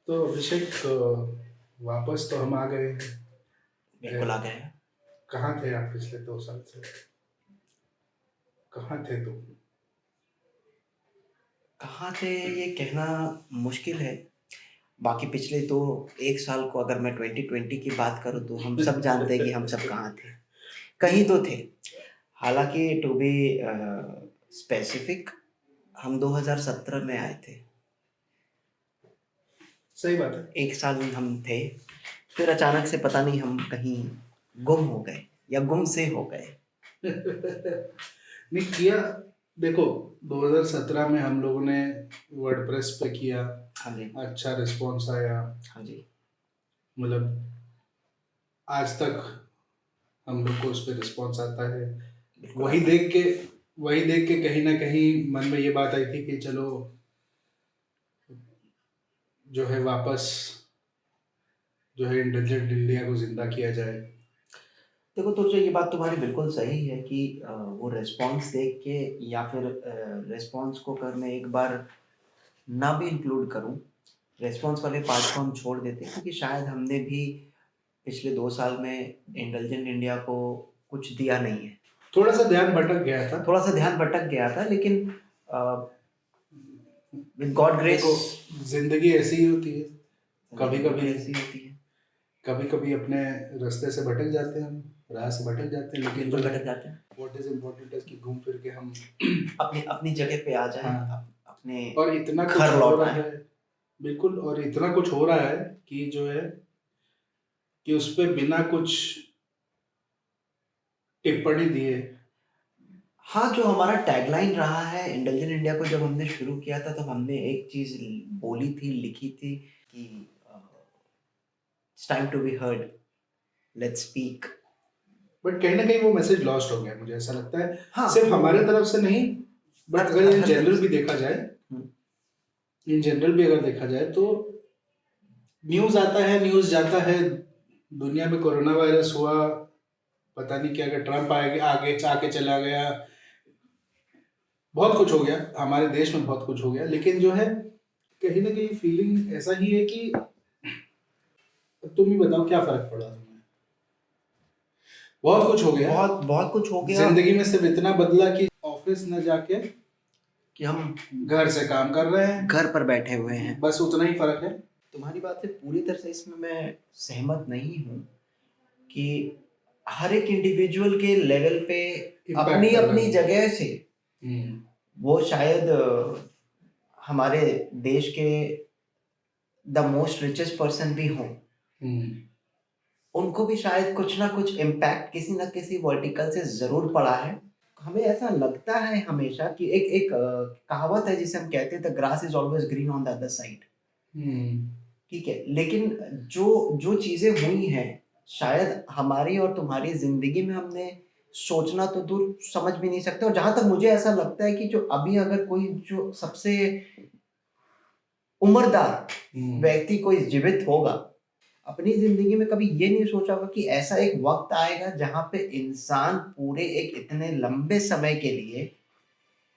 तो अभिषेक, वापस तो हम आ गए हैं। बिल्कुल आ गए हैं। कहाँ थे आप पिछले 2 साल से? कहाँ थे तुम? कहाँ थे ये कहना मुश्किल है। बाकी पिछले तो 1 साल को अगर मैं 2020 की बात करूँ तो हम सब जानते हैं कि हम सब कहाँ थे। कहीं तो थे। हालाँकि टू बी स्पेसिफिक हम 2017 में आए थे। सही बात है। 1 साल हम थे, फिर अचानक से पता नहीं हम कहीं गुम हो गए या गुम से हो गए। नहीं किया। देखो, 2017 में हम लोगों ने वर्डप्रेस पे किया। हाँ जी। अच्छा रिस्पॉन्स आया। हाँ जी। मतलब आज तक हम लोग को उस पर रिस्पॉन्स आता है। बिल्कुल वही आता है। देख के वही देख के कहीं ना कहीं मन में ये बात आई थी कि चलो जो है वापस जो है इंटेलिजेंट इंडिया को जिंदा किया जाए। देखो तुझे ये बात तुम्हारी बिल्कुल सही है कि वो रिस्पॉन्स देख के या फिर रिस्पॉन्स को कर मैं एक बार ना भी इंक्लूड करूं, रिस्पॉन्स वाले पार्ट को हम छोड़ देते क्योंकि शायद हमने भी पिछले 2 साल में इंटेलिजेंट इंडिया को कुछ दिया नहीं है। थोड़ा सा ध्यान भटक गया था। थोड़ा सा ध्यान भटक गया था, लेकिन विद गॉड ग्रेस देखो, जिंदगी ऐसी ही होती है। कभी कभी ऐसी होती है। कभी कभी अपने रास्ते से भटक जाते हैं, हम राह से भटक जाते हैं, लेकिन बिल्कुल जो है भटक जाते हैं। व्हाट इज इम्पोर्टेंट है कि घूम फिर के हम अपनी अपनी जगह पे आ जाए। हाँ। अपने और इतना कुछ घर हो लौट रहा आए। है। बिल्कुल, और इतना कुछ हो रहा है कि जो है कि उस पे बिना कुछ टिप्पणी दिए। हाँ, जो हमारा टैगलाइन रहा है इंटेलिजेंट इंडिया को जब हमने शुरू किया था, तब हमने एक चीज़ बोली थी, लिखी थी कि it's time to be heard, let's speak. But कहीं ना कहीं वो मैसेज लॉस्ट हो गया, मुझे ऐसा लगता है। हाँ, सिर्फ हमारे तरफ से नहीं, बट हर अगर हर इन हर तरफ जनरल भी से। देखा जाए, हुँ, इन जनरल भी अगर देखा जाए तो न्यूज आता है, न्यूज जाता है। दुनिया में कोरोना वायरस हुआ, पता नहीं क्या, अगर ट्रम्प आगे आगे आके चला गया, बहुत कुछ हो गया, हमारे देश में बहुत कुछ हो गया, लेकिन जो है कहीं ना कहीं फीलिंग ऐसा ही है कि तुम ही बताओ क्या फर्क पड़ा तुम्हें? बहुत कुछ हो गया। बहुत बहुत कुछ हो गया जिंदगी में सिर्फ इतना बदला कि ऑफिस न जाके कि हम घर से काम कर रहे हैं, घर पर बैठे हुए हैं। बस उतना ही फर्क है। तुम्हारी बात से पूरी तरह से इसमें मैं सहमत नहीं हूँ कि हर एक इंडिविजुअल के लेवल पे Impact अपनी कर रहा अपनी है। जगह से हम्म, वो शायद हमारे देश के द मोस्ट रिचेस्ट पर्सन भी हों, हम्म, उनको भी शायद कुछ ना कुछ इम्पैक्ट किसी न किसी वर्टिकल से ज़रूर पड़ा है। हमें ऐसा लगता है हमेशा कि एक एक कहावत है जिसे हम कहते हैं the grass is always green on the other side. Hmm. ठीक है, लेकिन जो जो चीज़ें हुई हैं, शायद हमारी और तुम्हारी ज़िंदगी में हमने सोचना तो दूर समझ भी नहीं सकते, और जहाँ तक मुझे ऐसा लगता है कि जो अभी अगर कोई जो सबसे उम्रदार व्यक्ति कोई जीवित होगा, अपनी ज़िंदगी में कभी ये नहीं सोचा होगा कि ऐसा एक वक़्त आएगा जहाँ पे इंसान पूरे एक इतने लंबे समय के लिए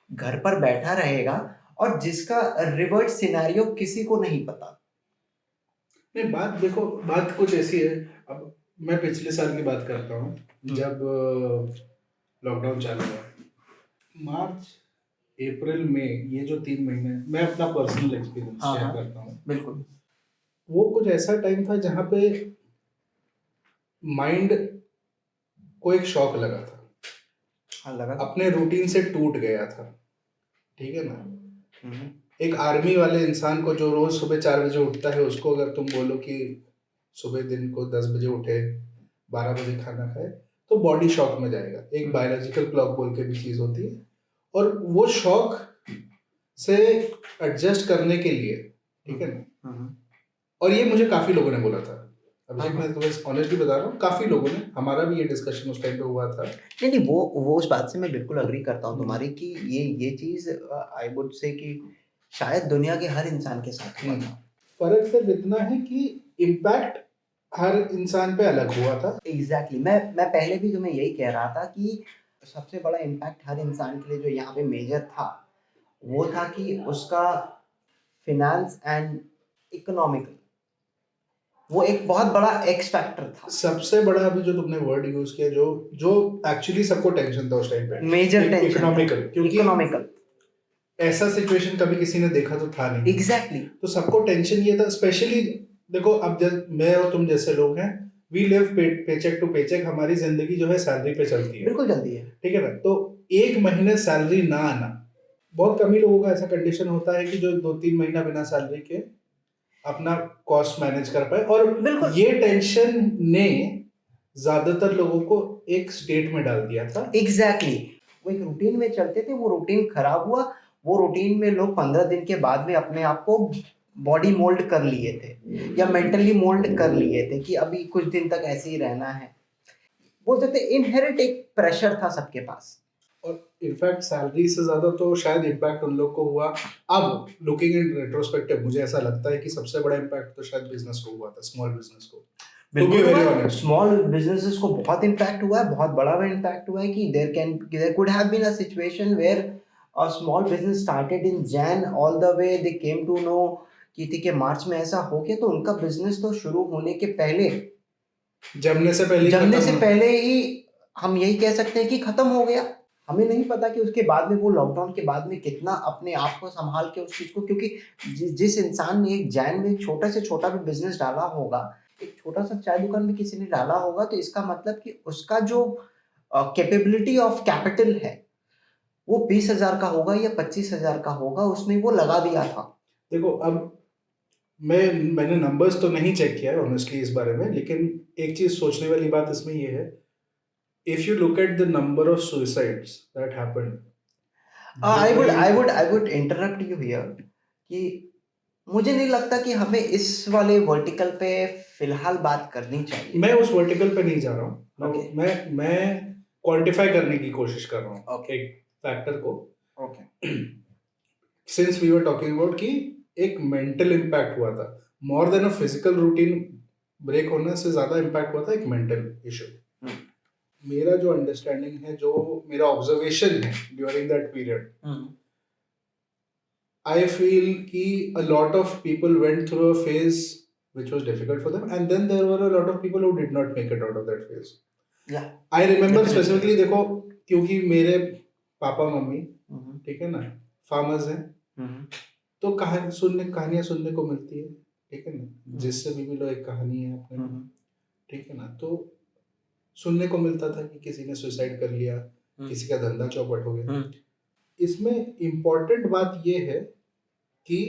घर पर बैठा रहेगा और जिसका रिवर्स सिनेरियो किसी को नहीं पता। नहीं, बात देखो, बात कुछ ऐसी है। अब मैं पिछले साल की बात करता हूँ, जब लॉकडाउन चालू हुआ, मार्च अप्रैल मई, ये जो 3 महीने, मैं अपना पर्सनल एक्सपीरियंस हाँ, शेयर हाँ, करता हूँ। बिल्कुल। वो कुछ ऐसा टाइम था जहाँ पे माइंड को एक शॉक लगा था, हाँ, लगा था। अपने रूटीन से टूट गया था। ठीक है ना? हुँ, एक आर्मी वाले इंसान को जो रोज सुबह 4 बजे उठता है, उसको अगर तुम बोलो कि सुबह दिन को 10 बजे उठे, 12 बजे खाना खाए, तो बॉडी शॉक में जाएगा। एक बायोलॉजिकल क्लॉक बोल के भी चीज होती है, और वो शॉक से एडजस्ट करने के लिए, ठीक है ना? और ये मुझे काफी लोगों ने बोला था। अभिषेक, मैं तुम्हें ऑनेस्टली बता रहा हूँ, काफी लोगों ने, हमारा भी ये डिस्कशन उस टाइम पे हुआ था। नहीं, नहीं, वो उस बात से मैं बिल्कुल एग्री करता हूँ तुम्हारी कि ये चीज़ आई वुड से कि शायद दुनिया के हर इंसान के साथ हुआ था। फर्क सिर्फ इतना है कि इम्पैक्ट हर इंसान पे अलग हुआ था। एग्ज़ैक्टली, मैं पहले भी तुम्हें यही कह रहा था कि सबसे बड़ा इम्पैक्ट हर इंसान के लिए जो यहाँ पे मेजर था, वो था कि उसका फ़िनांस एंड इकोनॉमिकल वो एक बहुत बड़ा एक्स फैक्टर था, सबसे बड़ा अभी जो तुमने वर्ड यूज किया, जो जो एक्चुअली सबको टेंशन था उस टाइम पे, मेजर टेंशन, इकोनॉमिकल, क्योंकि इकोनॉमिकल, ऐसा सिचुएशन कभी किसी ने देखा तो था नहीं। एग्जैक्टली। तो सबको टेंशन ये था, स्पेशली देखो अब मैं और तुम जैसे लोग हैं, we live paycheck to paycheck, हमारी जिंदगी जो है सैलरी पे चलती है, बिल्कुल जल्दी है। ठीक है ना। तो एक महीने सैलरी ना आना, बहुत कम ही लोगों का ऐसा कंडीशन होता है कि जो 2-3 महीना बिना सैलरी के अपना कॉस्ट मैनेज कर पाए, और बिल्कुल। ये टेंशन ने ज्यादातर लोगों को एक स्टेट में डाल दिया था। एग्जैक्टली, वो एक रूटीन में चलते थे, वो रूटीन खराब हुआ, वो रूटीन में लोग 15 दिन के बाद में अपने आप को बॉडी मोल्ड कर लिए थे या मेंटली मोल्ड कर लिए थे कि अभी कुछ दिन तक ऐसे ही रहना है। बोल सकते इनहेरिट एक प्रेशर था सबके पास। और इनफैक्ट सैलरी से ज्यादा तो शायद इम्पैक्ट उन लोग को हुआ, अब लुकिंग इन रेट्रोस्पेक्टिव मुझे ऐसा लगता है कि सबसे बड़ा इम्पैक्ट तो शायद बिजनेस को हुआ था, स्मॉल बिजनेस को। To be very honest. Small businesses को बहुत इम्पैक्ट हुआ है, बहुत बड़ा इम्पैक्ट हुआ है कि there could have been a situation where a small business started in Jan all the way they came to know कि ठीक है मार्च में ऐसा हो गया, तो उनका बिजनेस तो शुरू होने के पहले, जमने से पहले ही हम यही कह सकते हैं कि खत्म हो गया। हमें नहीं पता कि उसके बाद में वो लॉकडाउन के बाद में कितना अपने आप को संभाल के उस चीज को, क्योंकि जिस इंसान ने एक जैन में छोटा से छोटा भी बिजनेस डाला होगा, एक छोटा सा चाय दुकान में किसी ने डाला होगा, तो इसका मतलब कि उसका जो कैपेबिलिटी ऑफ कैपिटल है वो 20,000 का होगा या 25,000 का होगा, उसने वो लगा दिया था। देखो अब मैंने नंबर्स तो नहीं चेक किया है ऑनेस्टली इस बारे में, लेकिन एक चीज सोचने वाली बात इसमें ये है, if you look at the number of suicides that happened, I would interrupt you here कि मुझे नहीं लगता कि हमें इस वाले वर्टिकल पे फिलहाल बात करनी चाहिए। मैं उस वर्टिकल पे नहीं जा रहा हूँ, Okay. मैं क्वांटिफाई करने की कोशिश कर रहा हूँ Okay. एक फैक्टर को। Okay, since we were talking about कि एक मेंटल इम्पैक्ट हुआ था, more than a physical routine break होने से ज्यादा इम्पैक्ट हुआ था एक मेंटल इशू। मेरा जो अंडरस्टैंडिंग है, जो मेरा ऑब्जर्वेशन है during that period, I feel कि a lot of people went through a phase which was difficult for them, and then there were a lot of people who did not make it out of that phase. Yeah. I remember Definitely. specifically, देखो क्योंकि मेरे papa mummy, ठीक है ना, farmers हैं, तो कहानियां सुनने को मिलती है, ठीक है ना, जिससे भी मिलो एक कहानी है अपने, ठीक है ना। तो सुनने को मिलता था कि किसी ने सुसाइड कर लिया, किसी का धंधा चौपट हो गया। इसमें इम्पोर्टेंट बात ये है कि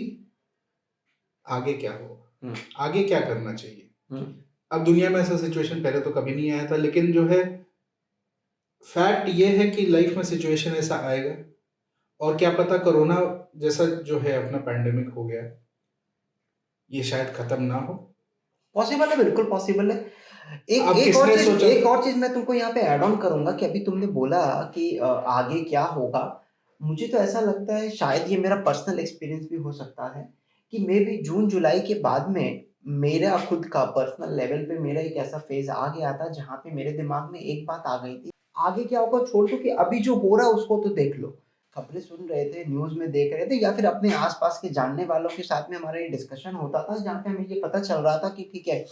आगे क्या होगा, आगे क्या करना चाहिए। अब दुनिया में ऐसा सिचुएशन पहले तो कभी नहीं आया था, लेकिन जो है फैक्ट ये है कि लाइफ में सिचुएशन ऐसा आएगा, और क्या पता कोरोना जैसा जो है अपना पैंडेमिक हो गया, ये शायद खत्म ना हो। पॉसिबल है, बिल्कुल पॉसिबल है। एक और चीज मैं तुमको यहाँ पे ऐड ऑन करूंगा कि अभी तुमने बोला कि आगे क्या होगा। मुझे तो ऐसा लगता है, शायद ये मेरा पर्सनल एक्सपीरियंस भी हो सकता है, कि मे बी जून जुलाई के बाद में मेरा खुद का पर्सनल लेवल पे मेरा एक ऐसा फेज आ गया था जहाँ पे मेरे दिमाग में एक बात आ गई थी, आगे क्या होगा छोड़ दो, कि अभी जो हो रहा है उसको तो देख लो। खबरें सुन रहे थे, न्यूज में देख रहे थे, या फिर अपने आसपास के जानने वालों के साथ में हमारा ये डिस्कशन होता था, जहाँ पे हमें ये पता चल रहा था कि ठीक है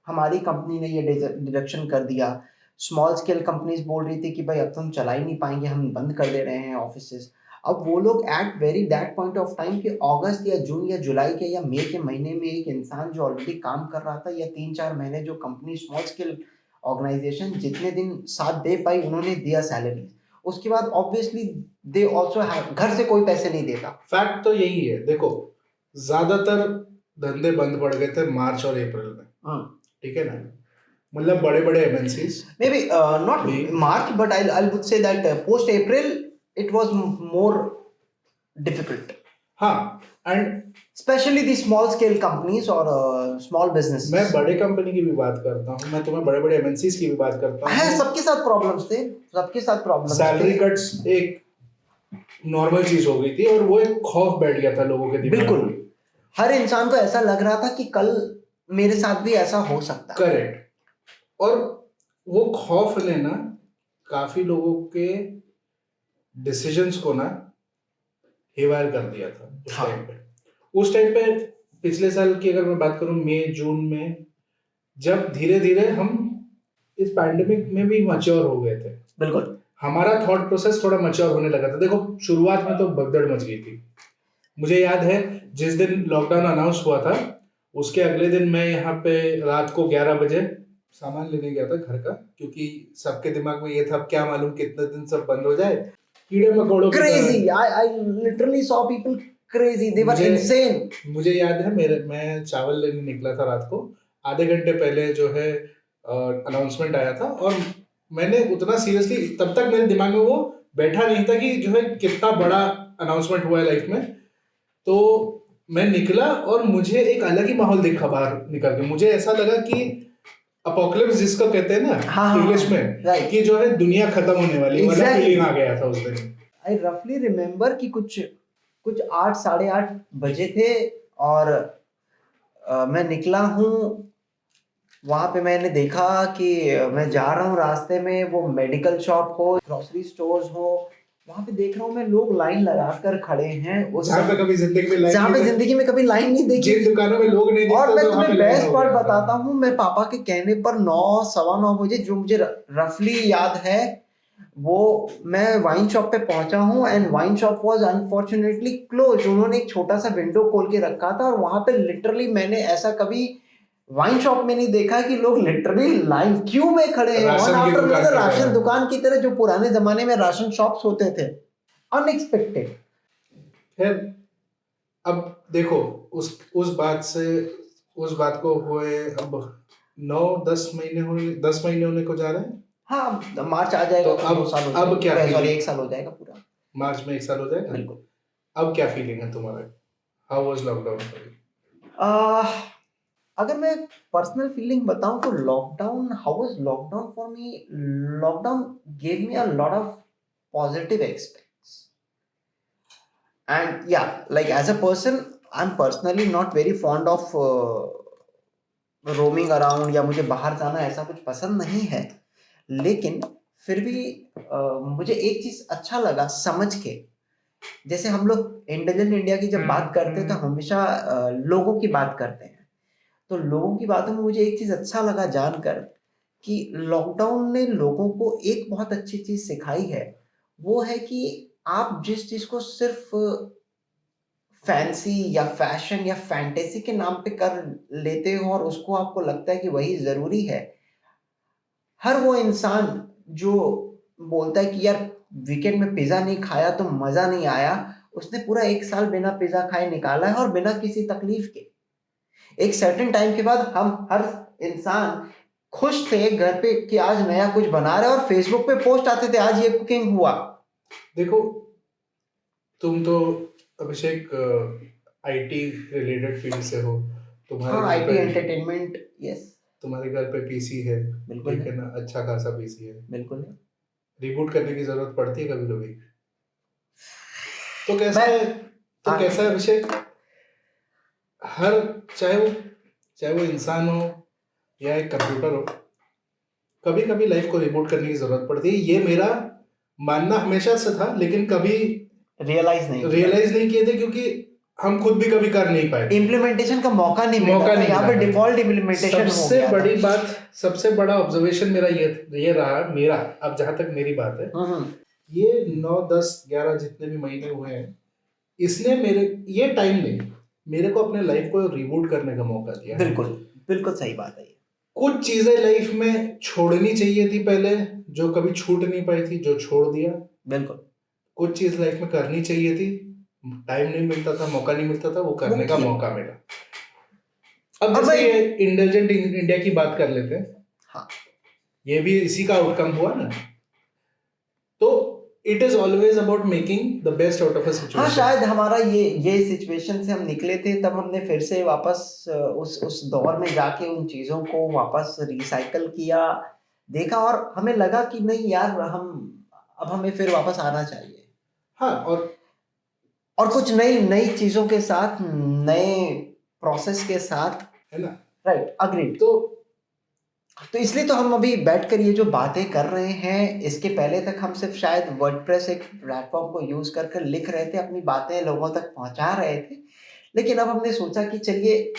हमारी कंपनी ने ये डिडक्शन कर दिया। स्मॉल स्केल कंपनीज बोल रही थी कि भाई अब तो हम चला ही नहीं पाएंगे, हम बंद कर दे रहे हैं ऑफिसेस। अब वो लोग at very that point of time कि अगस्त या जून या जुलाई के या मई के महीने में एक इंसान जो ऑलरेडी काम कर रहा था, या 3-4 महीने जो कंपनी स्मॉल स्केल ऑर्गेनाइजेशन जितने दिन साथ दे पाई उन्होंने दिया सैलरी, उसके बाद ऑब्वियसली दे आल्सो हैव, घर से कोई पैसे नहीं देता। फैक्ट तो यही है, देखो ज्यादातर धंधे बंद पड़ गए थे मार्च और अप्रैल में, ठीक है ना, मतलब बड़े बड़े MNCs, may be not March but I would say that post April it was more difficult. हाँ, and specially the small scale companies और स्मॉल बिजनेस। मैं बड़े कंपनी की भी बात करता हूँ, मैं तुम्हें बड़े बड़े एमएनसीज की भी बात करता हूँ। है, सबके साथ प्रॉब्लम्स थे, सबके साथ प्रॉब्लम्स। सैलरी कट्स एक नॉर्मल चीज हो गई थी, और वो एक खौफ बैठ गया था लोगों के दिमाग में। बिल्कुल, हर इंसान को ऐसा लग रहा था कि कल मेरे साथ भी ऐसा हो सकता है। करेक्ट, और वो खौफ ने ना काफी लोगों के डिसीजंस को ना हेवायर कर दिया था उस टाइम पे। उस टाइम पे पिछले साल की अगर मैं बात करूं, मई जून में जब धीरे धीरे हम इस पैंडेमिक में भी मैच्योर हो गए थे, बिल्कुल हमारा थॉट प्रोसेस थोड़ा मैच्योर होने लगा था। देखो शुरुआत में तो भगदड़ मच गई थी। मुझे याद है जिस दिन लॉकडाउन अनाउंस हुआ था, उसके अगले दिन मैं यहाँ पे रात को 11 बजे सामान लेने गया था घर का, क्योंकि सबके दिमाग में ये था अब क्या मालूम कितने दिन सब बंद हो जाए, कीड़े मकोड़ों की crazy तरह। I literally saw people crazy, they were मुझे insane. मुझे याद है मैं चावल लेने निकला था रात को, आधे घंटे पहले जो है अनाउंसमेंट आया था, और मैंने उतना सीरियसली तब तक मेरे दिमाग में वो बैठा नहीं था कि जो है कितना बड़ा अनाउंसमेंट हुआ है लाइफ में। तो मैं निकला और मुझे एक अलग ही माहौल दिखा बाहर निकल के। मुझे ऐसा लगा कि अपोकलिप्स जिसको कहते हैं ना हाँ, इंग्लिश में, right. कि जो है दुनिया खत्म होने वाली वाला Exactly. फीलिंग आ गया था उस दिन। I roughly remember कि कुछ 8 साढ़े 8 बजे थे और मैं निकला हूँ। वहां पे मैंने देखा कि मैं जा रहा हूँ, रास्ते में वो मेडिकल शॉप हो, ग्रोसरी स्टोर्स हो, वहां पे देख रहा हूँ मैं लोग लाइन लगाकर खड़े हैं उस जहाँ पे कभी जिंदगी में लाइन जहाँ पे नहीं जिंदगी में कभी लाइन नहीं देखी, देखी। जिन दुकानों में लोग नहीं और देखते मैं तो वहाँ पे तुम्हें लाइन बेस्ट हो पार्ट गया था। बताता हूँ, मैं पापा के कहने पर 9 सवा 9 बजे, जो मुझे रफली याद है, वो मैं वाइन शॉप पे पहुंचा हूँ and wine shop was unfortunately close. उन्होंने एक छोटा सा विंडो खोल के रखा था और वहां पे लिटरली मैंने ऐसा कभी वाइन शॉप में नहीं देखा कि लोग लिटरली लाइन क्यू में खड़े हैं, वन राशन की आफ्टर दुकान अनदर, की राशन तरह। दुकान की तरह, जो पुराने जमाने में राशन शॉप्स होते थे। अनएक्सपेक्टेड। फिर अब देखो उस बात को हुए अब 9-10 महीने हुए, 10 महीने होने को जा रहे हैं। हाँ, मार्च आ जाएगा तो तो 2 साल हो अब क्या जाएगा, सॉरी फीलिंग, 1 साल हो जाएगा पूरा। मार्च में 1 साल हो जाएगा। बिल्कुल। अब क्या फीलिंग है तुम्हारा, how was lockdown for you? Ah, अगर मैं पर्सनल फीलिंग बताऊं तो lockdown, how was lockdown for me, lockdown gave me a lot of positive experience and yeah like as a person I am personally not very fond of roaming around, या मुझे बाहर जाना ऐसा कुछ पसंद नहीं है। लेकिन फिर भी मुझे एक चीज अच्छा लगा समझ के, जैसे हम लोग इंटेलिजेंट इंडिया की जब बात करते हैं तो हमेशा लोगों की बात करते हैं। तो लोगों की बातों में मुझे एक चीज अच्छा लगा जानकर कि लॉकडाउन ने लोगों को एक बहुत अच्छी चीज सिखाई है। वो है कि आप जिस चीज को सिर्फ फैंसी या फैशन या फैंटेसी के नाम पे कर लेते हो और उसको आपको लगता है कि वही जरूरी है, हर वो इंसान जो बोलता है कि यार वीकेंड में पिज्जा नहीं खाया तो मजा नहीं आया, उसने पूरा 1 साल बिना पिज्जा खाए निकाला है और बिना किसी तकलीफ के। एक सर्टेन टाइम के बाद हम हर इंसान खुश थे घर पे कि आज नया कुछ बना रहे, और फेसबुक पे पोस्ट आते थे आज ये कुकिंग हुआ। देखो तुम तो अभिषेक आईटी रिलेटेड फील्ड से हो, तुम्हारे हाँ, घर आईटी पे एंटरटेनमेंट, यस तुम्हारे घर पे पीसी है, बिल्कुल है, लेकिन अच्छा खासा पीसी है। बिल्कुल है। रिबूट करने की जरूरत पड़ती है कभी कभी। तो कैसा मैं है, तो कैसा है अभिषेक, हर चाहे वो इंसान हो या एक कंप्यूटर हो, कभी कभी लाइफ को रिबूट करने की जरूरत पड़ती है। ये मेरा मानना हमेशा से था, लेकिन कभी रियलाइज नहीं किए थे, क्योंकि हम खुद भी कभी कर नहीं पाए, इम्प्लीमेंटेशन का मौका नहीं मिला था, यहाँ पे डिफॉल्ट इम्प्लीमेंटेशन हो सबसे गया बड़ी था। बात, सबसे बड़ा ऑब्जर्वेशन मेरा ये रहा मेरा, अब जहां तक मेरी बात है, ये 9-10-11 जितने भी महीने हुए हैं, इसने ये टाइम ने मेरे को अपने लाइफ को रिबूट करने का मौका दिया। बिल्कुल बिल्कुल सही बात है। कुछ चीजें लाइफ में छोड़नी चाहिए थी पहले, जो कभी छूट नहीं पाई थी, जो छोड़ दिया। बिल्कुल। कुछ चीज लाइफ में करनी चाहिए थी, टाइम नहीं मिलता था, मौका नहीं मिलता था, वो करने का मौका मिला। अब जैसे ये इंटेलिजेंट इंडिया की बात कर लेते हैं। हाँ, ये भी इसी का आउटकम हुआ ना। तो it is always about making the best out of a situation. हाँ, शायद हमारा ये सिचुएशन से हम निकले थे, तब हमने फिर से वापस उस दौर में जाके उन चीजों को वापस रिसाइकल किया, देखा, और हमें लगा कि नहीं यार, अब हमें फिर वापस आना चाहिए। हाँ, और कुछ नई चीजों के साथ, नए प्रोसेस के साथ, है ना। Right, agreed. तो इसलिए तो हम अभी बैठकर ये जो बातें कर रहे हैं, इसके पहले तक हम सिर्फ शायद वर्डप्रेस एक प्लेटफॉर्म को यूज कर लिख रहे थे, अपनी बातें लोगों तक पहुंचा रहे थे। लेकिन अब हमने सोचा कि चलिए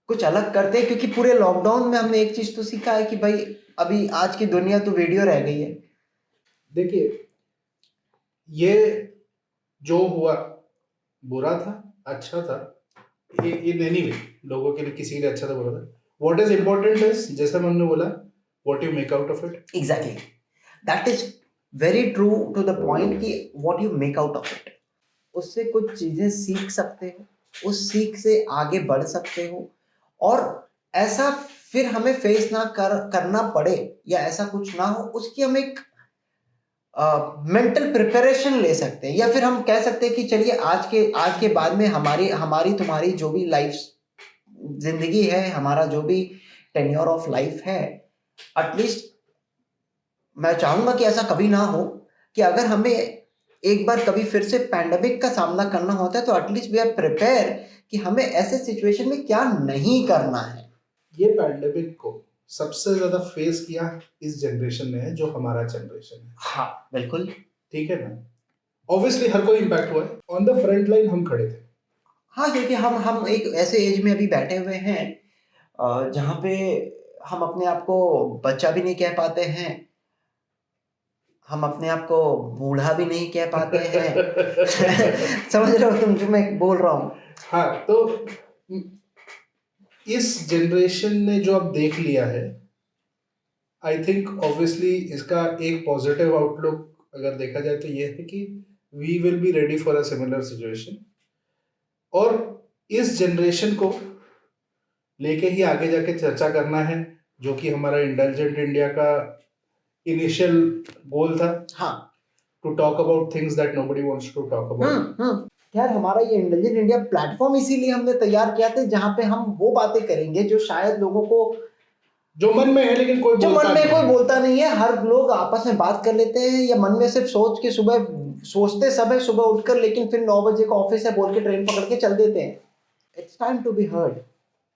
कुछ अलग करते हैं, क्योंकि पूरे लॉकडाउन में हमने एक चीज तो सीखा है कि भाई अभी आज की दुनिया तो वीडियो रह गई है। देखिए, ये जो हुआ बुरा था, अच्छा था, इन एनी वे, लोगों के लिए, किसी के लिए अच्छा था, बुरा था। व्हाट इज इम्पोर्टेंट इज, जैसे हमने बोला, what you make out of it. Exactly, that is very true to the point कि what you make out of it. उससे कुछ चीजें सीख सकते हो, उस सीख से आगे बढ़ सकते हो, और ऐसा फिर हमें फेस ना करना पड़े या ऐसा कुछ ना हो, उसकी हम एक मेंटल प्रिपरेशन ले सकते हैं। या फिर हम कह सकते हैं कि चलिए आज के बाद में हमारी हमारी तुम्हारी जो भी लाइफ जिंदगी है, हमारा जो भी टेन्योर ऑफ लाइफ है, एटलीस्ट मैं चाहूंगा कि ऐसा कभी ना हो कि अगर हमें एक बार कभी फिर से पैंडेमिक का सामना करना होता है तो एटलीस्ट वी आर प्रिपेयर कि हमें ऐसे सिचुएशन में क्या नहीं करना है। ये पैंडेमिक को सबसे ज्यादा फेस किया इस जनरेशन ने है, जो हमारा जनरेशन है। हाँ बिल्कुल, ठीक है ना? ऑब्वियसली हर कोई इम्पैक्ट हुआ है, ऑन द फ्रंट लाइन हम खड़े थे। हाँ, क्योंकि हम एक ऐसे एज में अभी बैठे हुए हैं जहाँ पे हम अपने आप को बच्चा भी नहीं कह पाते हैं, हम अपने आप को बूढ़ा भी नहीं कह पाते हैं। समझ रहे हो तुम जो मैं बोल रहा हूँ? हाँ, तो इस जनरेशन ने जो अब देख लिया है, आई थिंक ऑब्वियसली इसका एक पॉजिटिव आउटलुक अगर देखा जाए तो ये है कि we will be ready for a similar situation, और इस जनरेशन को लेके ही आगे जाके चर्चा करना है, जो कि हमारा इंटेलिजेंट इंडिया का इनिशियल गोल था। हाँ, to talk about things that nobody wants to talk about. खैर हमारा ये इंटेलिजेंट इंडिया प्लेटफॉर्म इसीलिए हमने तैयार किया था जहाँ पे हम वो बातें करेंगे जो शायद लोगों को जो मन में है लेकिन कोई जो बोलता मन में नहीं कोई है। बोलता नहीं है। हर लोग आपस में बात कर लेते हैं या मन में सिर्फ सोच के सुबह सोचते सब है सुबह उठकर, लेकिन फिर 9 बजे का ऑफिस है बोल के ट्रेन पकड़ के चल देते हैं। It's time to be heard.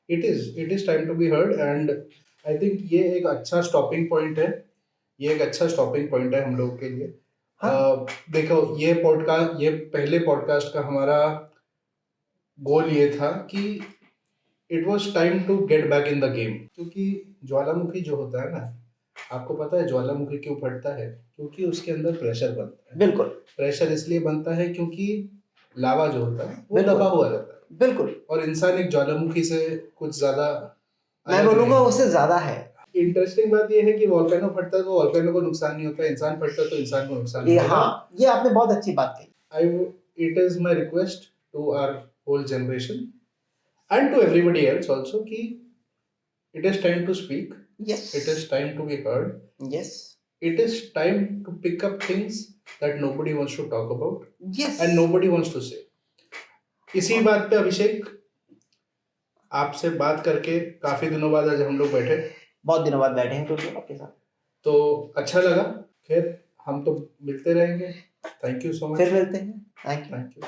It is time to be heard, and I think ये एक अच्छा स्टॉपिंग पॉइंट है। ये एक अच्छा स्टॉपिंग पॉइंट है हम लोगों के लिए। हाँ? देखो, ये पहले पॉडकास्ट का हमारा गोल ये था कि it was time to get back in the game, क्योंकि ज्वालामुखी जो होता है ना, आपको पता है ज्वालामुखी क्यों फटता है? क्योंकि उसके अंदर प्रेशर बनता है। बिल्कुल प्रेशर इसलिए बनता है क्योंकि लावा जो होता है वो बिल्कुल दबा हुआ रहता है, बिल्कुल, और इंसान एक ज्वालामुखी से कुछ ज्यादा मैं अलग बोलूंगा नहीं। उससे ज्यादा है। इंटरेस्टिंग बात ये है कि वॉल्केनो फटता है तो वॉल्केनो को नुकसान नहीं होता, इंसान फटता है तो इंसान को नुकसान ये नहीं होता। हाँ, ये आपने बहुत अच्छी बात कही। It is my request to our whole generation and to everybody else also कि it is time to speak, yes it is time to be heard, yes it is time to pick up things that nobody wants to talk about yes and nobody wants to say. इसी बात पे अभिषेक, आपसे बात करके काफी दिनों बाद आज हम लोग बैठे, बहुत दिनों बाद बैठे हैं तो आपके साथ, तो अच्छा लगा। खैर हम तो मिलते रहेंगे। Thank you so much. फिर मिलते हैं। Thank you. Thank you.